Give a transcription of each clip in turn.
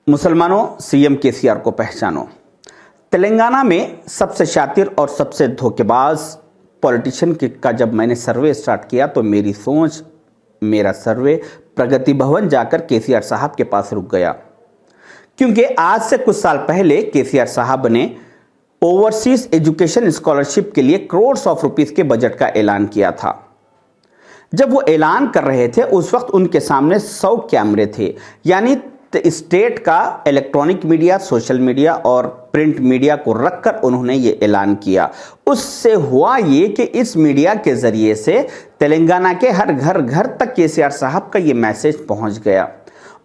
मुसलमानों, CM KCR को पहचानो। तेलंगाना में सबसे शातिर और सबसे धोखेबाज पॉलिटिशियन का जब मैंने सर्वे स्टार्ट किया तो मेरी सोच, मेरा सर्वे प्रगति भवन जाकर केसीआर साहब के पास रुक गया, क्योंकि आज से कुछ साल पहले केसीआर साहब ने ओवरसीज एजुकेशन स्कॉलरशिप के लिए करोड़ ऑफ रुपीस के बजट का ऐलान किया था। जब वो ऐलान कर रहे थे उस वक्त उनके सामने 100 कैमरे थे, यानी स्टेट का इलेक्ट्रॉनिक मीडिया, सोशल मीडिया और प्रिंट मीडिया को रखकर उन्होंने ये ऐलान किया। उससे हुआ ये कि इस मीडिया के जरिए से तेलंगाना के हर घर तक केसीआर साहब का ये मैसेज पहुंच गया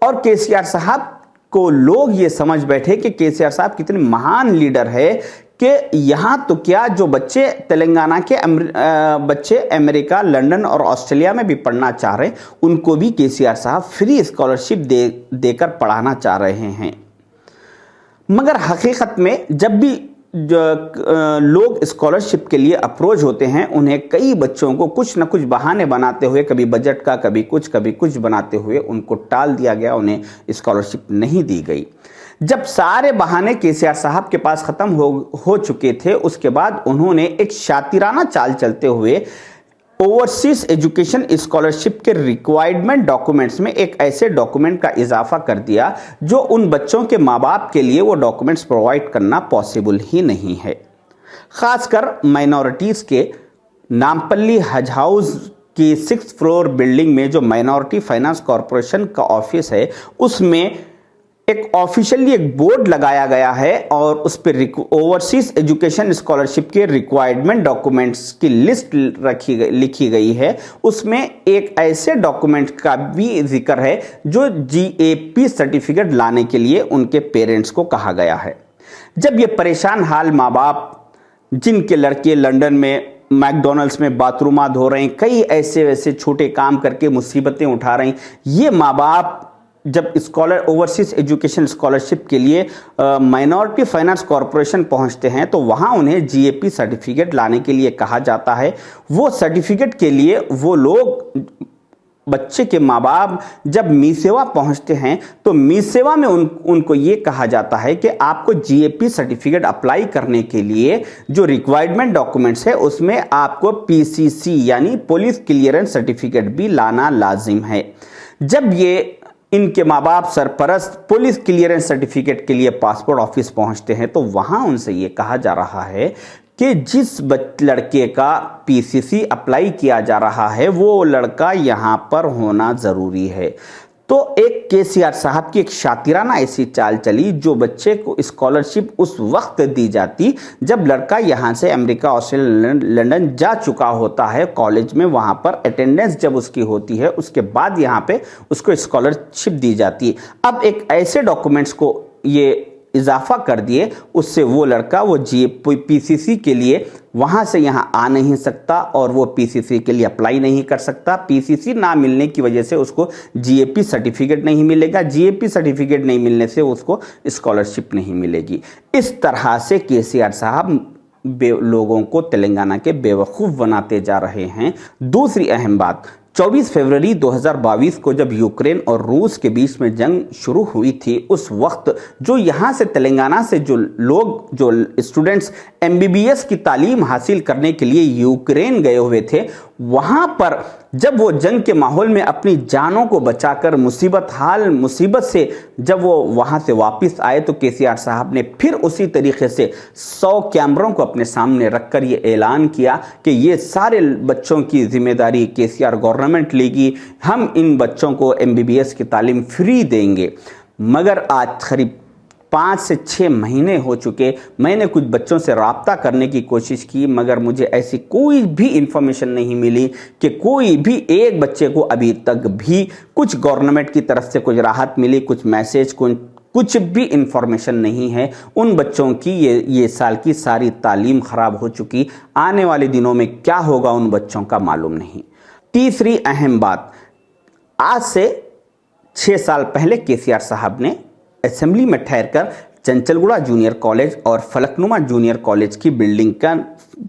और केसीआर साहब को लोग ये समझ बैठे कि केसीआर साहब कितने महान लीडर है कि यहाँ तो क्या, जो बच्चे तेलंगाना के बच्चे अमेरिका, लंदन और ऑस्ट्रेलिया में भी पढ़ना चाह रहे हैं, उनको भी केसीआर साहब फ्री स्कॉलरशिप देकर पढ़ाना चाह रहे हैं। मगर हकीकत में जब भी लोग स्कॉलरशिप के लिए अप्रोच होते हैं, उन्हें कई बच्चों को कुछ न कुछ बहाने बनाते हुए, कभी बजट का, कभी कुछ बनाते हुए उनको टाल दिया गया, उन्हें स्कॉलरशिप नहीं दी गई। जब सारे बहाने केसीआर साहब के पास खत्म हो चुके थे, उसके बाद उन्होंने एक शातिराना चाल चलते हुए ओवरसीज एजुकेशन स्कॉलरशिप के रिक्वायरमेंट डॉक्यूमेंट्स में एक ऐसे डॉक्यूमेंट का इजाफा कर दिया जो उन बच्चों के माँ बाप के लिए वो डॉक्यूमेंट्स प्रोवाइड करना पॉसिबल ही नहीं है। खासकर माइनॉरिटीज के नामपल्ली हज हाउस की 6th फ्लोर बिल्डिंग में जो माइनॉरिटी फाइनेंस कॉरपोरेशन का ऑफिस है, उसमें एक ऑफिशियली एक बोर्ड लगाया गया है और उस पर ओवरसीज एजुकेशन स्कॉलरशिप के रिक्वायरमेंट डॉक्यूमेंट्स की लिस्ट लिखी गई है। उसमें एक ऐसे डॉक्यूमेंट का भी जिक्र है जो जीएपी सर्टिफिकेट लाने के लिए उनके पेरेंट्स को कहा गया है। जब ये परेशान हाल माँ बाप, जिनके लड़के लंदन में मैकडॉनल्ड्स में बाथरूम धो रहे हैं, कई ऐसे वैसे छोटे काम करके मुसीबतें उठा रहे हैं, ये माँ बाप जब ओवरसीज एजुकेशन स्कॉलरशिप के लिए माइनॉरिटी फाइनेंस कॉरपोरेशन पहुंचते हैं तो वहां उन्हें जीएपी सर्टिफिकेट लाने के लिए कहा जाता है। वो सर्टिफिकेट के लिए वो लोग, बच्चे के माँ बाप जब मी सेवा पहुंचते हैं तो मी सेवा में उनको ये कहा जाता है कि आपको जीएपी सर्टिफिकेट अप्लाई करने के लिए जो रिक्वायरमेंट डॉक्यूमेंट्स है उसमें आपको पीसीसी यानी पुलिस क्लियरेंस सर्टिफिकेट भी लाना लाजिम है। जब ये इनके माँ बाप सरपरस्त पुलिस क्लियरेंस सर्टिफिकेट के लिए पासपोर्ट ऑफिस पहुंचते हैं तो वहां उनसे ये कहा जा रहा है कि जिस लड़के का पीसीसी अप्लाई किया जा रहा है वो लड़का यहां पर होना जरूरी है। तो एक केसीआर साहब की एक शातिराना ऐसी चाल चली, जो बच्चे को स्कॉलरशिप उस वक्त दी जाती जब लड़का यहां से अमेरिका, ऑस्ट्रेलिया, लंदन जा चुका होता है कॉलेज में, वहां पर अटेंडेंस जब उसकी होती है उसके बाद यहां पे उसको स्कॉलरशिप दी जाती है। अब एक ऐसे डॉक्यूमेंट्स को ये इजाफा कर दिए, उससे वो लड़का वो पीसीसी के लिए वहां से यहां आ नहीं सकता और वो पीसीसी के लिए अप्लाई नहीं कर सकता। पीसीसी ना मिलने की वजह से उसको जीएपी सर्टिफिकेट नहीं मिलेगा, जीएपी सर्टिफिकेट नहीं मिलने से उसको स्कॉलरशिप नहीं मिलेगी। इस तरह से केसीआर साहब लोगों को तेलंगाना के बेवकूफ़ बनाते जा रहे हैं। दूसरी अहम बात, 24 फरवरी 2022 को जब यूक्रेन और रूस के बीच में जंग शुरू हुई थी, उस वक्त जो यहाँ से तेलंगाना से जो लोग, जो स्टूडेंट्स एमबीबीएस की तालीम हासिल करने के लिए यूक्रेन गए हुए थे, वहाँ पर जब वो जंग के माहौल में अपनी जानों को बचाकर मुसीबत से जब वो वहाँ से वापस आए तो केसीआर साहब ने फिर उसी तरीके से 100 कैमरों को अपने सामने रखकर ये ऐलान किया कि ये सारे बच्चों की जिम्मेदारी केसीआर गवर्नमेंट लेगी, हम इन बच्चों को एमबीबीएस की तालीम फ्री देंगे। मगर आज करीब 5 से 6 महीने हो चुके, मैंने कुछ बच्चों से राब्ता करने की कोशिश की मगर मुझे ऐसी कोई भी इंफॉर्मेशन नहीं मिली कि कोई भी एक बच्चे को अभी तक भी कुछ गवर्नमेंट की तरफ से कुछ राहत मिली, कुछ मैसेज, कुछ भी इंफॉर्मेशन नहीं है। उन बच्चों की ये साल की सारी तालीम खराब हो चुकी, आने वाले दिनों में क्या होगा उन बच्चों का मालूम नहीं। तीसरी अहम बात, आज से 6 साल पहले केसीआर साहब ने असेंबली में ठहरकर चंचलगुड़ा जूनियर कॉलेज और फलकनुमा जूनियर कॉलेज की बिल्डिंग का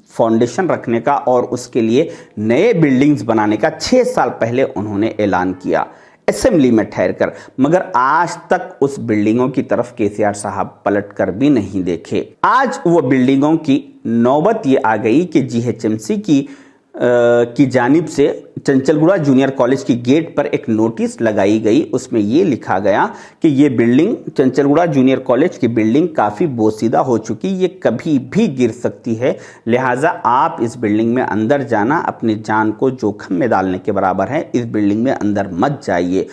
फाउंडेशन रखने का और उसके लिए नए बिल्डिंग्स बनाने का 6 साल पहले उन्होंने ऐलान किया। असेंबली में ठहरकर, मगर आज तक उस बिल्डिंगों की तरफ केसीआर साहब पलट कर भी नहीं देखे। आज वो बिल्डिंगों की नौबत ये आ गई कि जीएचएमसी की जानिब से चंचलगुड़ा जूनियर कॉलेज की गेट पर एक नोटिस लगाई गई। उसमें ये लिखा गया कि ये बिल्डिंग, चंचलगुड़ा जूनियर कॉलेज की बिल्डिंग काफ़ी बोसीदा हो चुकी, ये कभी भी गिर सकती है, लिहाजा आप इस बिल्डिंग में अंदर जाना अपनी जान को जोखिम में डालने के बराबर है, इस बिल्डिंग में अंदर मत जाइए।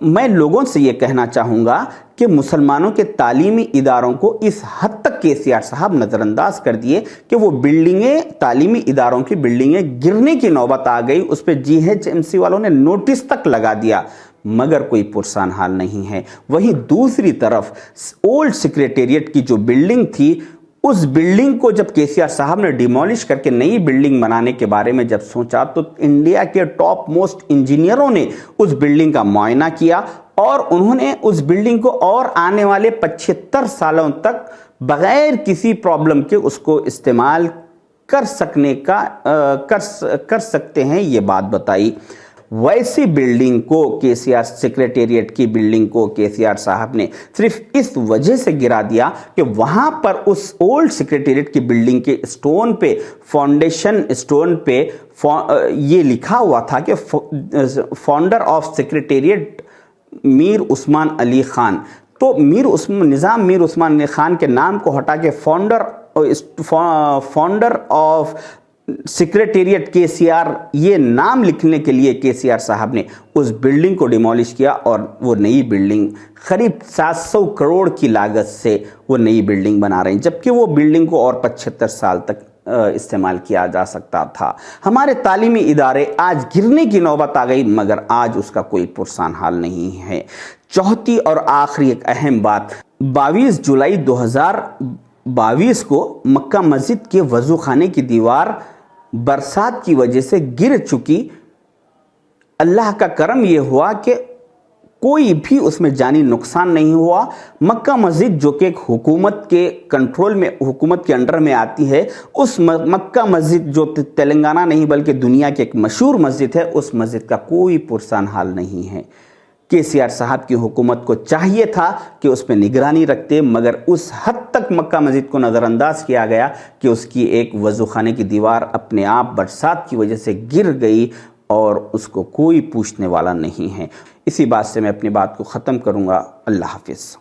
मैं लोगों से ये कहना चाहूँगा कि मुसलमानों के तालीमी इदारों को इस हद तक केसीआर साहब नज़रअंदाज कर दिए कि वो बिल्डिंगें, तालीमी इदारों की बिल्डिंगें गिरने की नौबत आ गई। उस पर जीएचएमसी वालों ने नोटिस तक लगा दिया, मगर कोई पुरसान हाल नहीं है। वहीं दूसरी तरफ ओल्ड सेक्रेटेरिएट की जो बिल्डिंग थी, उस बिल्डिंग को जब केसीआर साहब ने डिमोलिश करके नई बिल्डिंग बनाने के बारे में जब सोचा, तो इंडिया के टॉप मोस्ट इंजीनियरों ने उस बिल्डिंग का मुआयना किया और उन्होंने उस बिल्डिंग को और आने वाले 75 सालों तक बगैर किसी प्रॉब्लम के उसको इस्तेमाल कर सकते हैं, ये बात बताई। वैसी बिल्डिंग को, केसीआर सेक्रेटेरिएट की बिल्डिंग को केसीआर साहब ने सिर्फ इस वजह से गिरा दिया कि वहां पर उस ओल्ड सेक्रेटेरिएट की बिल्डिंग के स्टोन पे, फाउंडेशन स्टोन पे ये लिखा हुआ था कि founder of secretariat Mir Usman Ali Khan. तो निज़ाम मीर उस्मान अली खान के नाम को हटा के फाउंडर ऑफ सेक्रेटेरिएट केसीआर ये नाम लिखने के लिए केसीआर साहब ने उस बिल्डिंग को डिमोलिश किया और वो नई बिल्डिंग करीब 700 करोड़ की लागत से वो नई बिल्डिंग बना रहे हैं, जबकि वो बिल्डिंग को और 75 साल तक इस्तेमाल किया जा सकता था। हमारे तालीमी इदारे आज गिरने की नौबत आ गई, मगर आज उसका कोई पुरसान हाल नहीं है। चौथी और आखिरी एक अहम बात, 22 जुलाई 2022 को मक्का मस्जिद के वजू खाने की दीवार बरसात की वजह से गिर चुकी। अल्लाह का करम यह हुआ कि कोई भी उसमें जानी नुकसान नहीं हुआ। मक्का मस्जिद जो कि एक हुकूमत के कंट्रोल में, हुकूमत के अंडर में आती है, उस मक्का मस्जिद जो तेलंगाना नहीं बल्कि दुनिया की एक मशहूर मस्जिद है, उस मस्जिद का कोई पुरसान हाल नहीं है। केसीआर साहब की हुकूमत को चाहिए था कि उस पर निगरानी रखते, मगर उस हद तक मक्का मस्जिद को नज़रअंदाज किया गया कि उसकी एक वज़ू खाने की दीवार अपने आप बरसात की वजह से गिर गई और उसको कोई पूछने वाला नहीं है। इसी बात से मैं अपनी बात को ख़त्म करूँगा। अल्लाह हाफिज़।